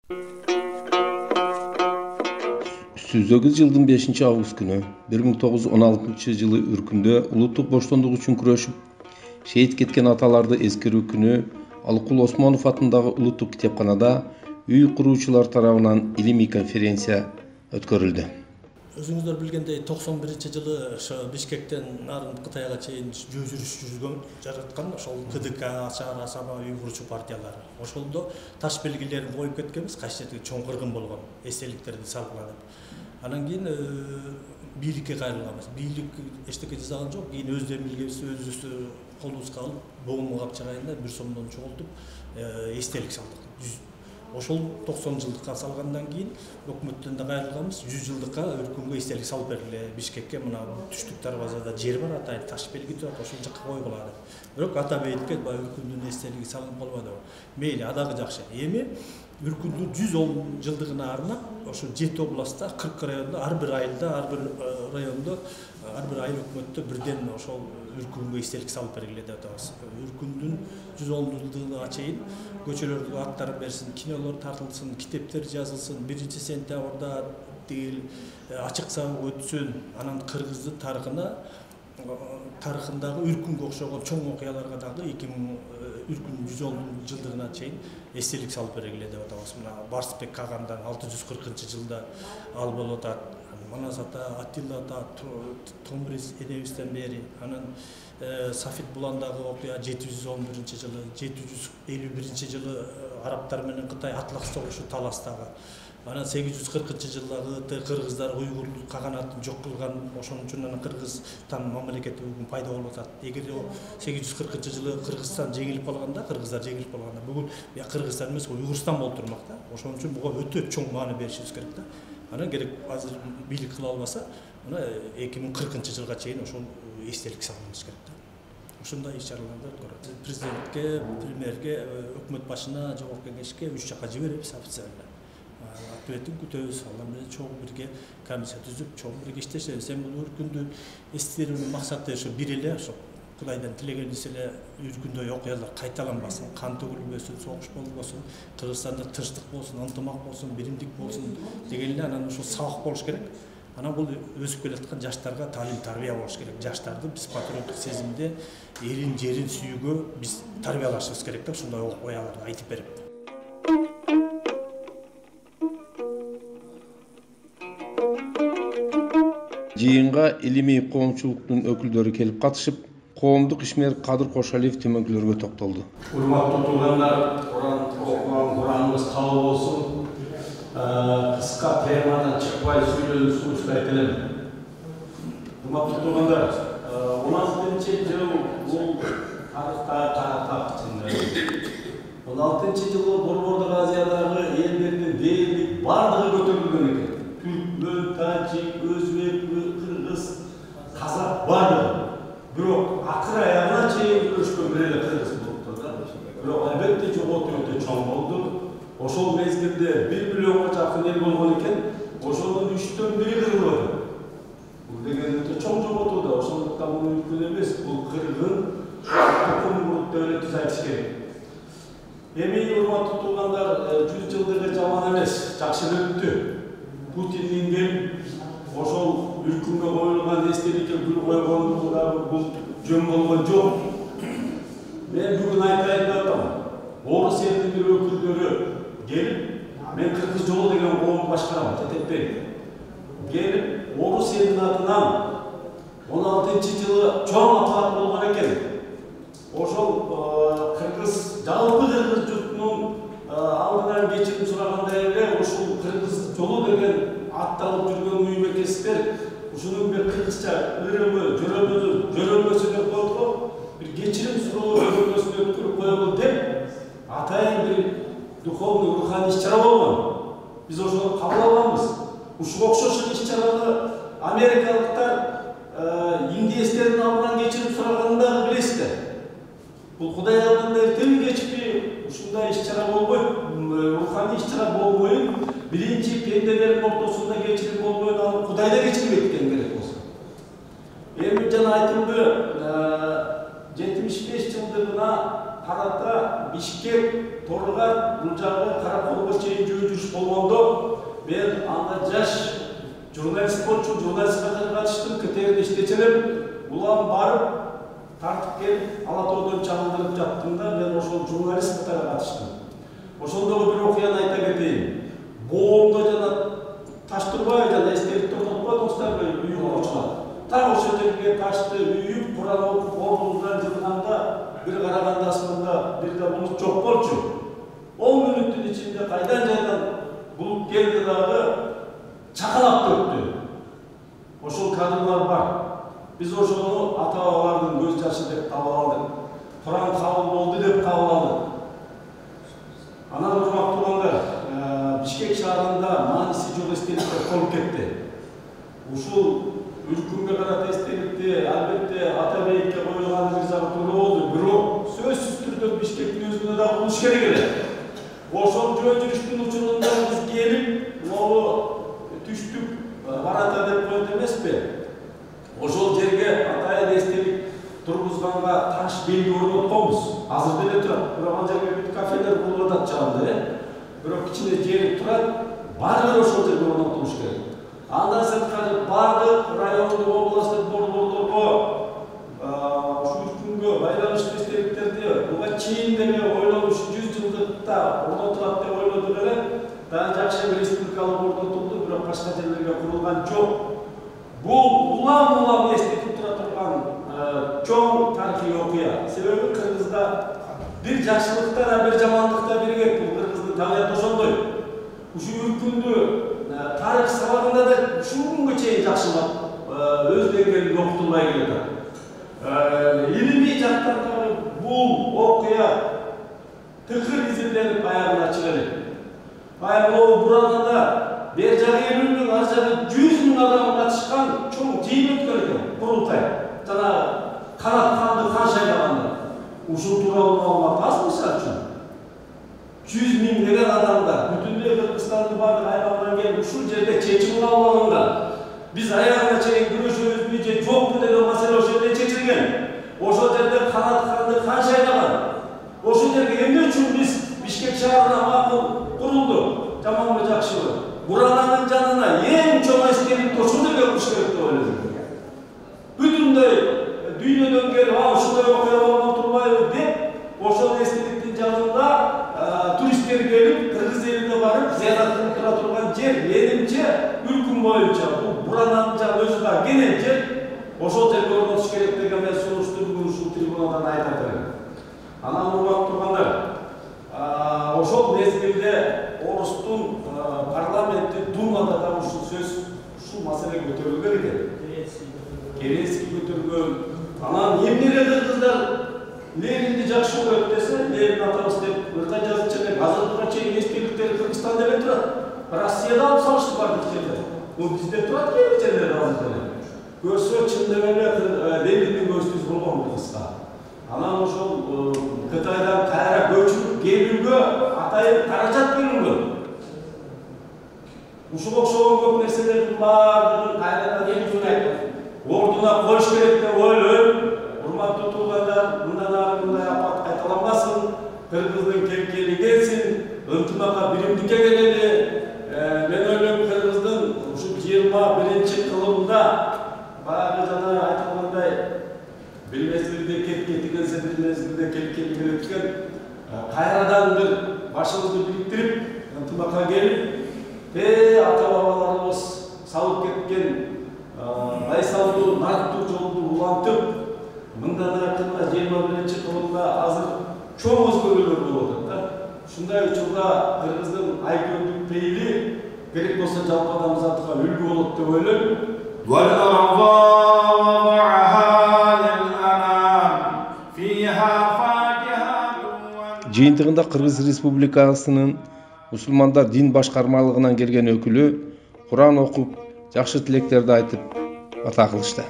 8 жылдын 5-август күнү 1916 үркүндө улуттук боштондук үчүн күрөшүп шейит кеткен аталарды эскерүү күнү Алыкул Осмонов атындагы улуттук китепканада үй куруучулар тарабынан илимий конференция өткөрүлдү. Өзүңүздөр билгендей 91-жылы ошо Бишкектен нарын Кытайга чейин жүрүш жүргөн жараткан ошол КДК, Чар, Асаба үй куруучу партиялары. Ошолдо таш белгилерин коюп кеткенбиз, кайсы жерде чоң кыргын болгон, эстеликтерди салгыланып. Анан кийин бийликке кайрылганбыз. Бийлик эчтеке жасаган жок. Кийин өз демилгебизди өзүбүз колубузга алып, боомго капчагайында 1 сомдон чогултуп эстелик салдык. Ошол 90 жылдыкка салгандан кийин өкмөттөн да кайрылганбыз. 100 жылдыкка өркүнгө эстелик салып бергиле. Бишкекке мына түштүк дарбазада жер бар, атайын таш белги турат, ошол жакка койгула деп. Бирок ата бейитке баягы өркүндүн эстелиги салынып калбады. Мейли, адагы жакшы. Эми Үркүндүн 110 жылдыгына арнап, ошо 7 областта, 40 районда, ар бир айылда, ар бир райондо, ар бир айыл өкмөттө бирден ошол үркүнгө эстелик салып бергиле деп атабыз. Үркүндүн 110 жылдыгына чейин көчөлөрдө аттарын берсин, кинолор тартылсын, китептер жазылсын, 1 сентябрда дегил ачык сабак өтсүн, анан кыргыздын тарыхындагы үркүнгө окшогон чоң окуяларга дагы 2000 үркүн 110 жылдыгына чейин эстелик салып бергиле деп атабыз. Мына Барсбек Кагандан 640-жылда ал болуп атат. Манас ата, Аттилла ата, Томриз энебизден бери, анан Сафит Буландагы окуя 711-жылы, 751-жылы арабтар менен Кытай Атлас согушу таластагы. Анан 840-жылдагы кыргыздар уйгур каганатын жок кылган, ошон үчүн анан Кыргызстан мамлекети бүгүн пайда болуп атат. Эгер 840-жылы Кыргызстан жеңилип калганда, кыргыздар жеңилип калганда, бүгүн Кыргызстан эмес, Уйгурстан болуп турмак да. Ошон үчүн буга өтө чоң маани беришибиз керек да. Анан керек азыр бийлик кыла албаса, мына 2040-жылга чейин ошол эстелик салганыбыз керек да. Ушундай иш-чараларды өткөрөт. Президентке, премьерге, өкмөт башына, жогорку кеңешке 3 жакка жиберебиз официально. Ответин күтөбүз, алар менен чоң бирге комиссия түзүп, чоң бирге иштешебиз. Эми бул үркүндү эстирүүнүн максаты ошо бир эле, ошо Кудайдан тилегенибиз эле үркүндөй окуялар кайталанбасын, кан төгүлбөсүн, согуш болбосун, Кыргызстанда тынчтык болсун, ынтымак болсун, биримдик болсун деген эле анан ошо сабак болуш керек. Анан бул өсүп келаткан жаштарга талим тарбия болуш керек. Жаштарды биз патриоттук сезимде элин, жерин сүйүүгө биз тарбиялашыбыз керек да, ушундай окуяларды айтып берип. Жыйынга илимий коомчулуктун өкүлдөрү келип катышып, коомдук ишмер Кадыр Кошалиев төмөнкүлөргө токтолду. Урматтуу туугандар, Кураныбыз кабыл болсун. Кыска темадан чыкпай сүйлөүүнү сунуштайт элем. Урматтуу туугандар, 16-жыл бул тарыхта каратак чындыгы. 16-жылы Борбордук Азиядагы элдердин дээрлик бардыгы көтөрүлгөн экен. Түркмөн, тажик, өзбек, кыргыз, казак бардыгы. Бирок акыр аягына чейин күрөшкөн бир эле кыргыз болуптур да. Бирок албетте жоготуу өтө чоң болду. Ошол мезгилде 1 миллионго жакын эл болгон экен. Ошонун 3төн 1 кырылды. Бул деген өтө чоң жоготуу да. Ошондуктан бул мүмкүн эмес. Бул кыргын тукум дөлөтү айтыш керек. Эми урматтуу туугандар, 100 жылдыгы жаман эмес, жакшы өттү. Путиндин келип ошол үркүнгө коюлган эстеликке гүл койгондугу дагы бул жөн болгон жок. Мен бүгүн айтайын деп атам. Орус элдин бир өкүлдөрү келип, мен Кыргыз жолу деген коомду башкарам, жетектейм. Келип, орус элдин атынан 16-жылы чоң апат болгон экен. Ошол кыргыз, жалпы кыргыз журтунун алдынан кечирим сурагандай эле ушул Кыргыз жолу деген атталып жүргөн мүймекестер ушунун бир кыргызча ырымы, жөрөмөсү деп коет, бир кечирим суроо жөрөмөсүн өткөрүп коелу деп атайын бир духовный, руханий иш-чара болгон. Биз ошону кабыл алганбыз. Ушуга окшош иш-чараны америкалыктар индеецтердин алдынан кечирим сураганында билесиздер. Бул Кудай алдында эртеби кечпи ушундай иш-чара болбойт, руханий иш-чара болбойт. Биринчи пенделердин ортосунда кечирим болбойт, ал Кудайда кечирип кеткен керек болсо. Эми жана айтымды 75 жылдыгына карата Бишкек, Торгат, бул жагы Караколго чейин жөө жүрүш жаш журналист болчу, журналист катары катыштым, КТРде иштечелем. Улам барып тартып келип Алатоодон чагылдырып жаттым да, мен ошол журналист катары катыштым. Ошондогу бир окуяны айта кетейин. Боомдо жана Таштурбай жана эстелик токтотпой достор үй курчулар. Так ошол жерге ташты үйүп, Куран окуп, ордундан жылганда бир караганда асманда бир да булут жок болчу. 10 мүнөттүн ичинде кайдан жайдан булут келди дагы чакалап төктү. Ошол кадрлар бар. Биз ошону ата-бабалардын көз жашы деп кабыл алдык. Куран кабыл болду деп кабыл алдык. Анан урматтуу туугандар, Бишкек шаарында мааниси жок эстеликтер толуп кетти. Ушул үркүнгө карата эстеликти албетте ата бейитке коюлган бир жагы туура болду. Бирок сөзсүз түрдө Бишкектин өзүнө да кылыш керек эле. Ошол жөө жүрүштүн учурунда биз келип, могу түштүк барата деп коет эмеспи? Ошол жерге атайын эстелик тургузганга таш белги орнотконбуз. Азыр деле турат. Бирок ал жерге бүт кафелер болуп атат жагында. Бирок кичине жери турат. Баары ошол жерге орнотулуш керек. Андан сырткары бардык райондук областтык борборлорго ушу үркүнгө байланыштуу эстеликтерди буга чейин деле ойлонуш 100 жылдыкта орнотулат деп ойлодук эле. Дагы жакшы бир республикалык орнотулду, бирок башка жерлерге курулган жок. Бул улам эстетип тура турган чоң тарыхый окуя. Себеби Кыргызда бир жакшылыкта да бир жамандыкта биригет. Бул Кыргыздын табиаты ошондой. Ушу үркүндү тарых сабагында да ушул күнгө чейин жакшылап өз деңгээлинде окутулбай келатат. Илимий жактан дагы бул окуя тыкыр изилденип аягына чыга элек. Баягы Буранада бер жагы 50 миң, ар жагы 100 миң адам катышкан чоң жыйын өткөн экен, курултай. Жана канат канды кан шайлаганда. Ушул тууралуу маалымат аз мисалы үчүн. 100 миң деген адамдар бүтүндөй Кыргызстандын баардык аймагынан келип ушул жерде чечим кабыл алынган. Биз аягына чейин күрөшөбүзбү же жокпу деген маселе ошол жерде чечилген. Ошол жерде канат канды кан шайлаган. Ошол жерге эмне үчүн биз Бишкек шаарына макул курулду? Жаманбы жакшыбы? Бурананын жанына эң чоң эстеликти ошол жерге куруш керек деп ойлойм. Бүтүндөй дүйнөдөн келип, ушундай окуя болгон турбайбы деп, ошол эстеликтин жанында туристтер келип, Кыргыз элине барып, зыярат кылып тура турган жер, менимче үркүн боюнча бул Бурананын жагы өзү да кенен жер, ошол жерге орнотуш керек деген мен сунушту бүгүн ушул трибунадан айтып берем. Анан урматтуу туугандар, ошол мезгилде Орустун парламенти Думада да ушул сөз, ушул маселе көтөрүлгөн экен. Керенский көтөргөн. Анан эмнеге кыргыздар Ленинди жакшы көрөт десе, Ленин атабыз деп ыркай жазып чыгып, азыркыга чейин эстеликтер Кыргызстанда эле турат. Россияда алып салышты бардык жерлер. Бул бизде турат кээ жерлер азыр деле. Көрсө чындап эле Лениндин көзсүз болгон кыска. Анан ошол Кытайдан кайра көчүп келүүгө атайын каражат бөлүнгөн. Ушуга окшогон көп нерселердин баардыгын кайрадан ордуна коюш керек деп ойлойм. Урматтуу туугандар, мындан ары мындай апат кайталанбасын, Кыргыздын келкели келсин, ынтымакка биримдикке келели. Мен ойлойм Кыргыздын ушул 21-кылымда баягы жана айтылгандай бир мезгилде кеткенсе бир мезгилде келкелиге өткөн кайрадан бир башыбызды бириктирип, ынтымакка келип, ата-бабаларыбыз салып кеткен байсалдуу, нарттуу жолду улантып, мындан артында 21-кылымда азыр чоң өзгөрүүлөр болуп атат да. Ушундай учурда Кыргыздын айкөндүк пейили керек болсо жалпы адамзатка үлгү болот деп ойлойм. Жыйынтыгында Кыргыз Республикасынын мусулмандар дин башкармалыгынан келген өкүлү Куран окуп, жакшы тилектерди айтып бата кылышты.